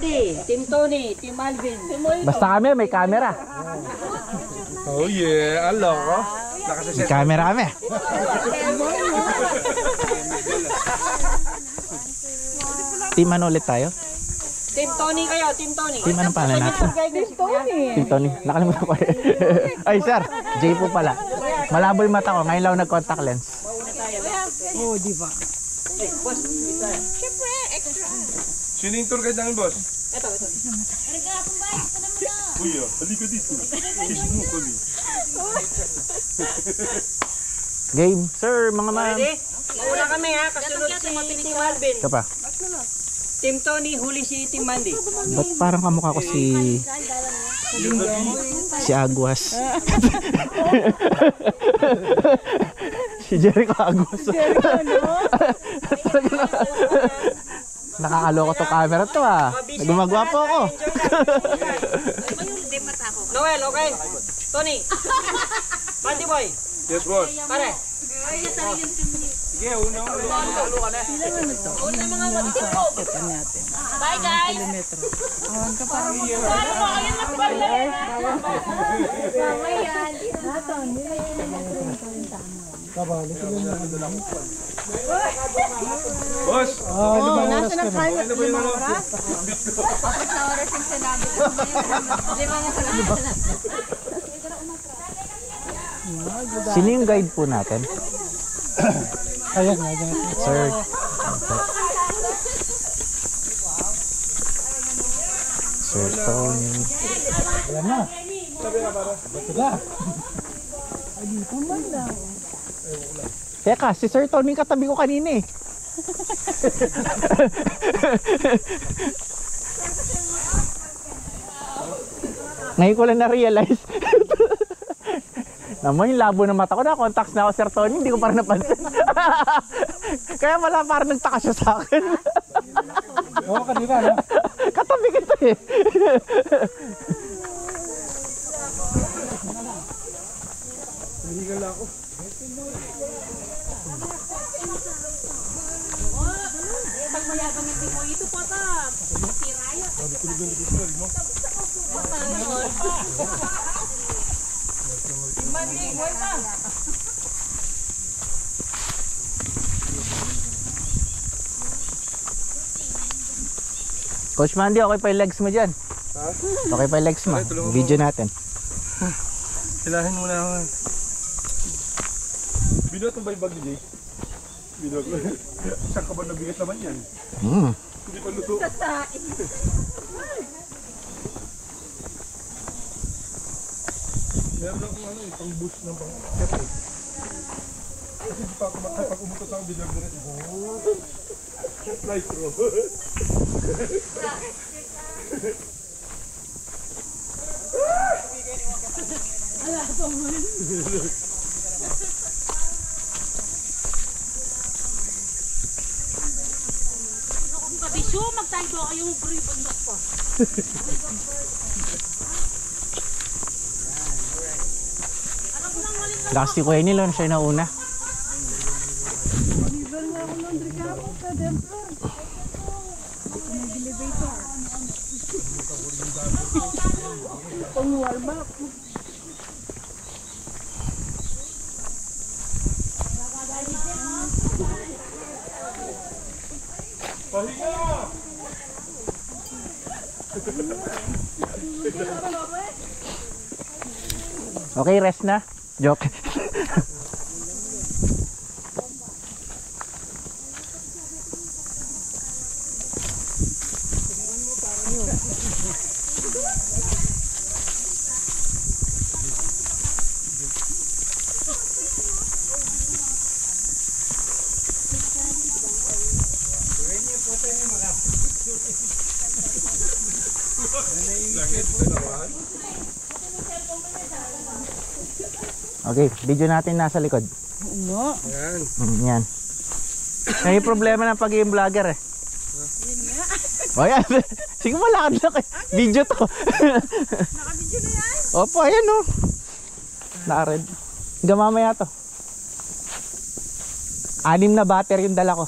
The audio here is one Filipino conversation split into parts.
Andy, Team Tony, Team Alvin. Basta kami, may camera. Oh yeah, alo ko. May camera kami. Team ano ulit tayo? Team Tony kayo, Team Tony. Team anong pangalan natin? Team Tony. Nakalimutan ko. Ay sir, Jay po pala. Malabo yung mata ko, ngayon lang nag-contact lens. Oh, di ba? Siyempre, extra. Sino yung tour guide namin, boss? Ito. Kuya, halika dito. Kiss mo kami. Game, sir, mga ma'am. Ready? Mauna kami ha, kasunod si Team Alvin. Ito pa. Team Tony, huli si Team Mandy. Ba't parang kamukha ko si Aguas? Si Jericho Aguas. Nakakaloko to camera to ah. Gumagawa po ako. Noel, okay? Tony. Mandy boy. Yes, boss. Pare. Sige, una. Bye, guys! Boss! Nasa na tayo? 5 oras? 5 oras yung sinabi ko. 5 oras. Sino yung guide po natin? Ayan, Sir. Sir Tony. Ayan na. Wala. Ay, dito man daw. Teka, si Sir Tony katabi ko kanina eh. Ngayon ko lang na-realize. Naman yung labo ng mata ko, na contacts na ako Sir Tony, hindi ko parang napansin. Kaya wala, parang nagtaka siya sa akin. Oo, kanina na. Katabi kita eh. Hinigal ako. Pagmayabang yung timo, ito po ito. Siraya. Coach Mandy, okay pa yung legs mo dyan? Ha? Okay pa yung legs mo? Video natin. Hilahin mo na ako. Binot mo ba yung bag ni Jay? Binot mo. Saan ka ba nabigat naman yan? Hindi pa luto. Meron akong ano, pang boost ng pang-set eh. Kasi di pa ako pag umutot ako, binot mo rin. Fly through. Kabisyo, magtayo kayong bundok pa. Lakas si Kuya Nilo, siya yung nauna. Okay, rest na. Joke. Okay, video natin nasa likod. Ano? Yan. Yan. May problema ng pagiging vlogger eh. O yan. Sige mo, lakad lang eh. Video to. Naka-video na yan? Opo, ayan o. Naka-red. Hanggang mamaya to. 6 na battery yung dala ko.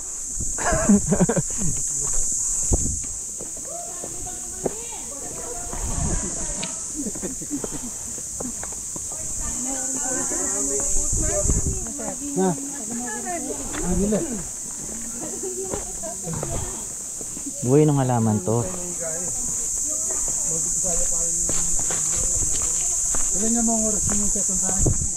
Na. Ang gila. Buhay ng halaman to. Ilan niya mga oras yung ketong tayo?